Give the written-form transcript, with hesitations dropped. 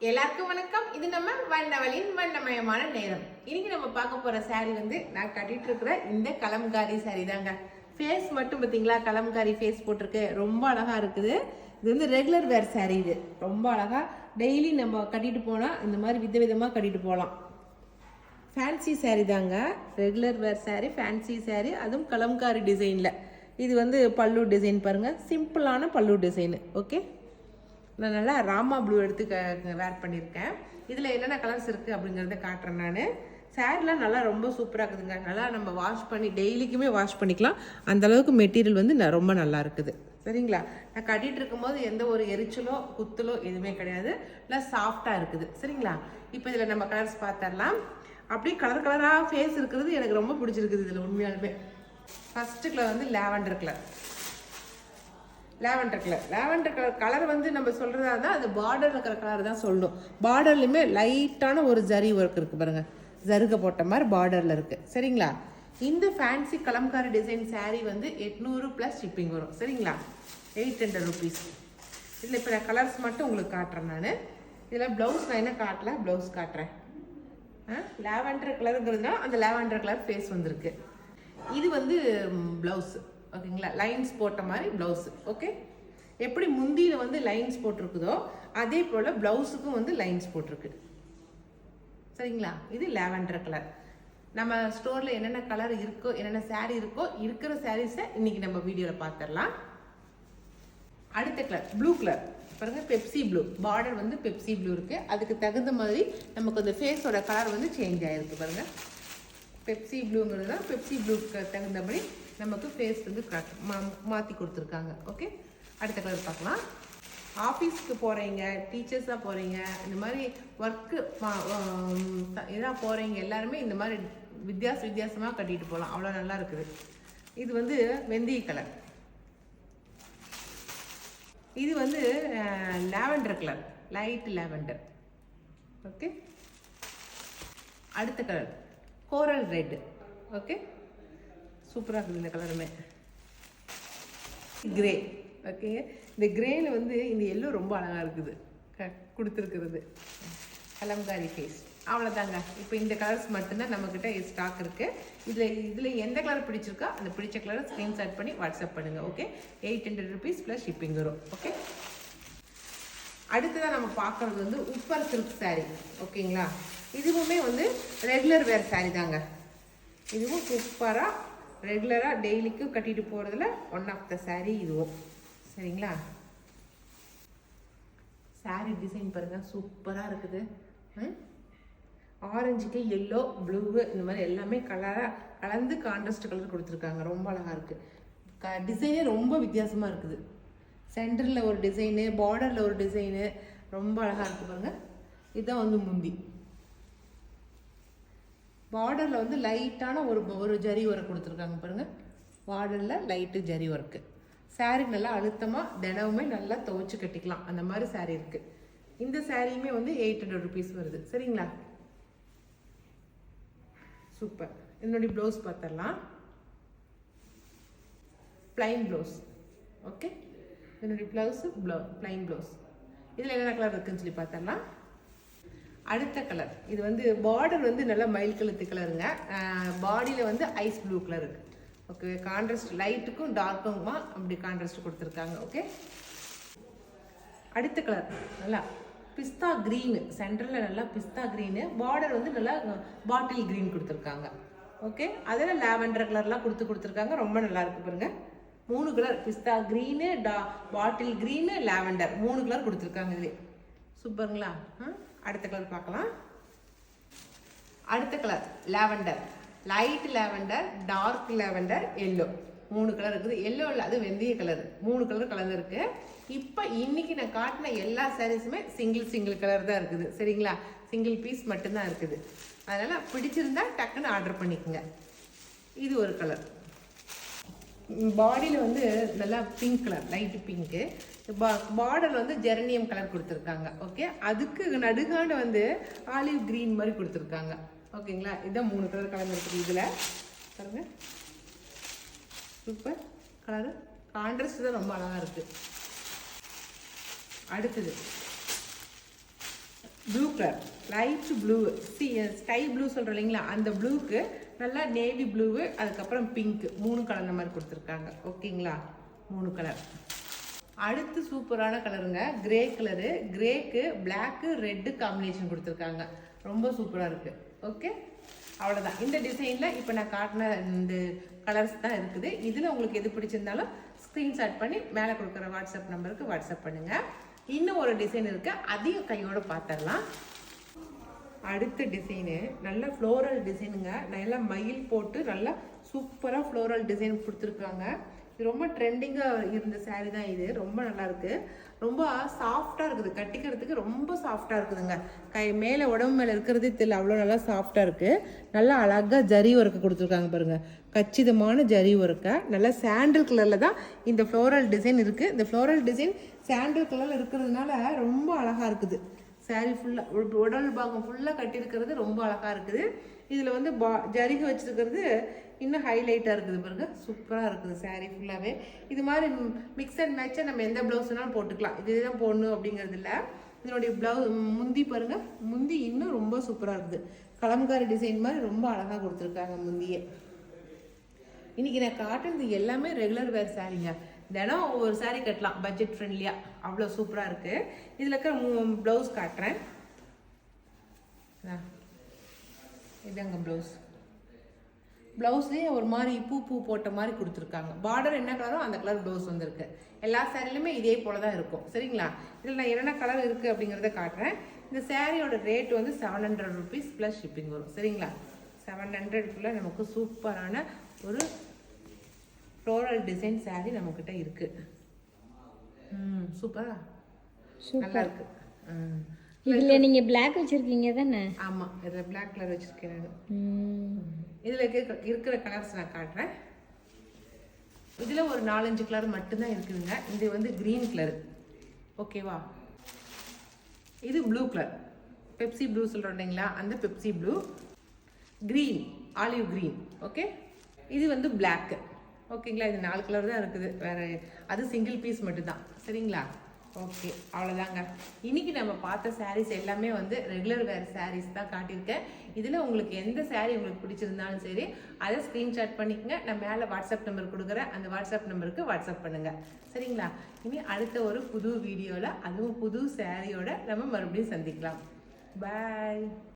எல்லாருக்கும் வணக்கம். இது நம்ம வண்ணவளின் வண்ணமயமான நேரம். இன்னைக்கு நம்ம பார்க்க போற saree வந்து நான் கட்டிட்டு இருக்கிற இந்த கலம்காரி saree தாங்க. ஃபேஸ் மட்டும் பார்த்தீங்களா, கலம்காரி ஃபேஸ் போட்டிருக்கு, ரொம்ப அழகா இருக்குது. இது வந்து ரெகுலர் வேர் saree. இது ரொம்ப அழகா டெய்லி நம்ம கட்டிட்டு போனா இந்த மாதிரி விதவிதமா கட்டிட்டு போகலாம். ஃபேன்சி saree தாங்க, ரெகுலர் வேர் saree, ஃபேன்சி saree, அதுவும் கலம்காரி டிசைன்ல. இது வந்து பல்லு டிசைன் பாருங்க, சிம்பிளான பல்லு டிசைனு. ஓகே, நான் நல்லா ராமா ப்ளூ எடுத்து வேர் பண்ணியிருக்கேன். இதில் என்னென்ன கலர்ஸ் இருக்குது அப்படிங்கிறத காட்டுறேன். நான் சேரீலாம் நல்லா ரொம்ப சூப்பராக இருக்குதுங்க. நல்லா நம்ம வாஷ் பண்ணி டெய்லிக்குமே வாஷ் பண்ணிக்கலாம். அந்தளவுக்கு மெட்டீரியல் வந்து ரொம்ப நல்லா இருக்குது. சரிங்களா, நான் கட்டிகிட்டு இருக்கும்போது எந்த ஒரு எரிச்சலோ குத்தலோ எதுவுமே கிடையாது. நல்லா சாஃப்டாக இருக்குது. சரிங்களா, இப்போ இதில் நம்ம கலர்ஸ் பார்த்துடலாம். அப்படியே கலர் கலராக ஃபேஸ் இருக்கிறது எனக்கு ரொம்ப பிடிச்சிருக்குது இதில் உண்மையாலுமே. ஃபஸ்ட்டு கலர் வந்து லாவெண்டர் கலர். லாவெண்டர் கலர் வந்து நம்ம சொல்கிறதா இருந்தால் அது பார்டர் இருக்கிற கலர் தான் சொல்லணும். பார்டர்லையுமே லைட்டான ஒரு ஜரி ஒர்க் இருக்குது பாருங்கள், ஜருக போட்ட மாதிரி பார்டரில் இருக்குது. சரிங்களா, இந்த ஃபேன்சி கலம்காரி டிசைன் saree வந்து 800 + ஷிப்பிங் வரும். சரிங்களா, 800 rupees. இதில் இப்போ நான் கலர்ஸ் மட்டும் உங்களுக்கு காட்டுறேன். நான் இதில் ப்ளவுஸ் நான் என்ன காட்டல, ப்ளவுஸ் காட்டுறேன். லாவெண்டர் கலருங்கிறதுனா அந்த லாவெண்டர் கலர் ஃபேஸ் வந்திருக்கு. இது வந்து ப்ளவுஸ். ஓகேங்களா, லைன்ஸ் போட்ட மாதிரி ப்ளவுஸு. ஓகே, எப்படி முந்தியில் வந்து லைன்ஸ் போட்டிருக்குதோ அதே போல் ப்ளவுஸுக்கும் வந்து லைன்ஸ் போட்டிருக்கு. சரிங்களா, இது லாவெண்டர் கலர். நம்ம ஸ்டோரில் என்னென்ன கலர் இருக்கோ, என்னென்ன saree இருக்கோ, இருக்கிற சாரீஸை இன்னைக்கு நம்ம வீடியோவில் பார்த்துடலாம். அடுத்த கலர் ப்ளூ கலர் பாருங்க, பெப்சி ப்ளூ. பார்டர் வந்து பெப்சி ப்ளூ இருக்குது. அதுக்கு தகுந்த மாதிரி நமக்கு அந்த ஃபேஸோட கலர் வந்து சேஞ்ச் ஆகிருக்கு பாருங்கள். பெப்சி ப்ளூங்கிறது தான், பெப்சி ப்ளூக்கு தகுந்தபடி நமக்கு ஃபேஸ் வந்து மாற்றி கொடுத்துருக்காங்க. ஓகே, அடுத்த கலர் பார்க்கலாம். ஆஃபீஸ்க்கு போகிறீங்க, டீச்சர்ஸாக போகிறீங்க, இந்த மாதிரி ஒர்க்கு இதாக போகிறீங்க எல்லாருமே இந்த மாதிரி வித்தியாசமாக கட்டிட்டு போகலாம். அவ்வளோ நல்லா இருக்குது. இது வந்து வெந்தய கலர். இது வந்து lavender colour, light lavender. Okay, அடுத்த கலர் கோரல் ரெட். ஓகே, சூப்பராக இருக்குது இந்த கலருமே. கிரே. ஓகேங்க, இந்த கிரேல வந்து இந்த எல்லோ ரொம்ப அழகாக இருக்குது கொடுத்துருக்குறது. கலம்காரி ஃபேஸ். அவ்வளோதாங்க. இப்போ இந்த கலர்ஸ் மட்டும்தான் நம்மக்கிட்ட ஸ்டாக் இருக்குது. இதில் எந்த கலர் பிடிச்சிருக்கோ அந்த பிடிச்ச கலரை ஸ்க்ரீன்ஷாட் பண்ணி வாட்ஸ்அப் பண்ணுங்கள். ஓகே, 800 rupees + ஷிப்பிங் வரும். ஓகே, அடுத்ததான் நம்ம பார்க்குறது வந்து உப்பர் சில்க் saree. ஓகேங்களா, இதுவுமே வந்து ரெகுலர் வேர் saree தாங்க. இதுவும் சூப்பராக ரெகுலராக டெய்லிக்கும் கட்டிட்டு போகிறதுல ஒன் ஆஃப் த saree இதுவும். சரிங்களா, saree டிசைன் பாருங்கள், சூப்பராக இருக்குது. ஆரஞ்சுக்கு எல்லோ, ப்ளூவு, இந்த மாதிரி எல்லாமே கலராக கலந்து கான்ட்ராஸ்ட் கலர் கொடுத்துருக்காங்க. ரொம்ப அழகாக இருக்குது. டிசைனே ரொம்ப வித்தியாசமாக இருக்குது. சென்டரில் ஒரு டிசைனு, பார்டரில் ஒரு டிசைனு, ரொம்ப அழகாக இருக்குது பாருங்கள். இதுதான் வந்து முந்தி. பார்டரில் வந்து லைட்டான ஒரு ஜரி ஒர்க் கொடுத்துருக்காங்க பாருங்கள். பார்டரில் லைட்டு ஜரி ஒர்க்கு. saree நல்லா அழுத்தமாக தினமுமே நல்லா துவைச்சி கட்டிக்கலாம், அந்த மாதிரி saree இருக்குது. இந்த சாரியுமே வந்து 800 rupees வருது. சரிங்களா, சூப்பர். என்னுடைய ப்ளவுஸ் பார்த்துடலாம். Plain blouse. ஓகே, என்னுடைய ப்ளவுஸு பிளைன் ப்ளவுஸ். இதில் என்னென்ன கலர் இருக்குதுன்னு சொல்லி பார்த்துடலாம். அடுத்த கலர் இது வந்து பார்டர் வந்து நல்லா மயில் கழுத்து கலருங்க. பாடியில் வந்து ஐஸ் ப்ளூ கலர் இருக்குது. ஓகே, கான்ட்ராஸ்ட் லைட்டுக்கும் டார்க்குமா அப்படி கான்ட்ராஸ்ட் கொடுத்துருக்காங்க. ஓகே, அடுத்த கலர் நல்லா பிஸ்தா க்ரீனு. சென்டரில் நல்லா பிஸ்தா க்ரீனு, பார்டர் வந்து நல்லா பாட்டில் க்ரீன் கொடுத்துருக்காங்க. ஓகே, அதில் லாவெண்டர் கலர்லாம் கொடுத்துருக்காங்க. ரொம்ப நல்லா இருக்குது பாருங்க. 3 கலர், பிஸ்தா green, bottle green, lavender, 3 colour கொடுத்துருக்காங்க இதுலேயே. சூப்பருங்களா. அடுத்த கலர் பார்க்கலாம். அடுத்த colour lavender, light lavender, dark lavender, yellow. 3 colour இருக்குது. எல்லோ இல்லை, அது வெந்தய கலர். 3 கலர் கலந்துருக்கு. இப்போ இன்னைக்கு நான் காட்டின எல்லா சாரீஸுமே சிங்கிள் கலர் தான் இருக்குது. சரிங்களா, சிங்கிள் பீஸ் மட்டும்தான் இருக்குது. அதனால் பிடிச்சிருந்தா டக்குன்னு ஆர்டர் பண்ணிக்கோங்க. இது ஒரு கலர். பாடியில் வந்து நல்லா pink colour, light pink. Border வந்து ஜெரனியம் கலர் கொடுத்துருக்காங்க. ஓகே, அதுக்கு நடுகாண்டு வந்து ஆலிவ் க்ரீன் மாதிரி கொடுத்துருக்காங்க. ஓகேங்களா, இதுதான் 3 கலர் கலந்து இருக்குது. இதில் பாருங்க, சூப்பர் கலரு. கான்ட்ராஸ்ட் தான் ரொம்ப அழகாக இருக்குது. அடுத்தது blue colour, light blue, sky blue சொல்கிறோம் இல்லைங்களா, அந்த ப்ளூக்கு நல்லா நேவி ப்ளூவு, அதுக்கப்புறம் பிங்க் 3 கலர் மாதிரி கொடுத்துருக்காங்க. ஓகேங்களா, 3 கலர். அடுத்து சூப்பரான கலருங்க, கிரே கலரு. கிரேக்கு பிளாக்கு ரெட்டு காம்பினேஷன் கொடுத்துருக்காங்க. ரொம்ப சூப்பராக இருக்குது. ஓகே, அவ்வளோதான். இந்த டிசைனில் இப்போ நான் காட்டின இந்த கலர்ஸ் தான் இருக்குது. இதில் உங்களுக்கு எது பிடிச்சிருந்தாலும் ஸ்க்ரீன்ஷாட் பண்ணி மேலே கொடுக்குற வாட்ஸ்அப் நம்பருக்கு வாட்ஸ்அப் பண்ணுங்கள். இன்னும் ஒரு டிசைன் இருக்குது, அதையும் கையோடு பார்த்துடலாம். அடுத்த டிசைனு நல்ல ஃப்ளோரல் டிசைனுங்க. நல்லா மயில் போட்டு நல்லா சூப்பராக ஃப்ளோரல் டிசைன் கொடுத்துருக்காங்க. இது ரொம்ப ட்ரெண்டிங்காக இருந்த சாரீ தான் இது. ரொம்ப நல்லா இருக்குது, ரொம்ப சாஃப்டாக இருக்குது, கட்டிக்கிறதுக்கு ரொம்ப சாஃப்டாக இருக்குதுங்க. மேலே உடம்பு மேலே இருக்கிறதே தெரியல, அவ்வளோ நல்லா சாஃப்டாக இருக்குது. நல்லா அழகாக ஜரி ஒர்க்கு கொடுத்துருக்காங்க பாருங்கள், கச்சிதமான ஜரி ஒர்க்கை. நல்லா சாண்டில் கலரில் தான் இந்த ஃப்ளோரல் டிசைன் இருக்குது. இந்த ஃப்ளோரல் டிசைன் சாண்டில் கலரில் இருக்கிறதுனால ரொம்ப அழகாக இருக்குது. சாரீ ஃபுல்லாக உடல் பாகம் ஃபுல்லாக கட்டியிருக்கிறது ரொம்ப அழகாக இருக்குது. இதில் வந்து ஜரிகை வச்சுருக்கிறது இன்னும் ஹைலைட்டாக இருக்குது பாருங்க, சூப்பராக இருக்குது சாரீ ஃபுல்லாகவே. இது மாதிரி மிக்ஸ் அண்ட் மேட்சாக நம்ம எந்த ப்ளவுஸ்னாலும் போட்டுக்கலாம், இதுதான் போடணும் அப்படிங்கிறது இல்லை. இதனுடைய முந்தி பாருங்கள், முந்தி இன்னும் ரொம்ப சூப்பராக இருக்குது. கலம்காரி டிசைன் மாதிரி ரொம்ப அழகாக கொடுத்துருக்காங்க முந்தியை. இன்றைக்கி நான் காட்டுறது எல்லாமே ரெகுலர் வேர் சாரீங்க. தினம் ஒவ்வொரு சாரீ கட்டலாம் பட்ஜெட் ஃப்ரெண்ட்லியாக, அவ்வளோ சூப்பராக இருக்குது. இதில் இருக்கிற ப்ளவுஸ் காட்டுறேன். இதாங்க ப்ளவுஸ். ப்ளவுஸ்லேயே ஒரு மாதிரி பூ போட்ட மாதிரி கொடுத்துருக்காங்க. பார்டர் என்ன கலரோ அந்த கலர் ப்ளவுஸ் வந்துருக்கு. எல்லா சாரிலையுமே இதே போல் தான் இருக்கும். சரிங்களா, இதில் நான் என்னென்ன கலர் இருக்குது அப்படிங்கிறத காட்டுறேன். இந்த சாரியோட ரேட் வந்து 700 rupees ப்ளஸ் ஷிப்பிங் வரும். சரிங்களா, 700க்குள்ளே நமக்கு சூப்பரான ஒரு ஃப்ளோரல் டிசைன் சாரீ நம்மக்கிட்ட இருக்குது. சூப்பரா நல்லா இருக்கு. இதில் நீங்கள் பிளாக் வச்சுருக்கீங்க தானே? ஆமாம், இதில் பிளாக் கலர் வச்சுருக்கேன் நான். இதில் இருக்கிற கலர்ஸ் நான் காட்டுறேன். இதில் ஒரு 4-5 கலர் மட்டும்தான் இருக்குதுங்க. இது வந்து க்ரீன் கலர். ஓகேவா, இது ப்ளூ கலர், பெப்சி ப்ளூ சொல்கிறோம் இல்லைங்களா, அந்த Pepsi blue. Green, olive green. Okay, இது வந்து பிளாக்கு. ஓகேங்களா, இது 4 கலர் தான் இருக்குது, வேறு அது சிங்கிள் பீஸ் மட்டும்தான். சரிங்களா, ஓகே, அவ்வளோதாங்க. இன்றைக்கி நம்ம பார்த்த சாரீஸ் எல்லாமே வந்து ரெகுலர் வேர் சாரீஸ் தான் காட்டியிருக்கேன். இதில் உங்களுக்கு எந்த சாரீ உங்களுக்கு பிடிச்சிருந்தாலும் சரி, அதை ஸ்க்ரீன்ஷாட் பண்ணிக்கங்க. நான் மேலே வாட்ஸ்அப் நம்பர் கொடுக்குறேன், அந்த வாட்ஸ்அப் நம்பருக்கு வாட்ஸ்அப் பண்ணுங்கள். சரிங்களா, இனி அடுத்த ஒரு புது வீடியோவில் அதுவும் புது சாரியோட நம்ம மறுபடியும் சந்திக்கலாம். பாய்.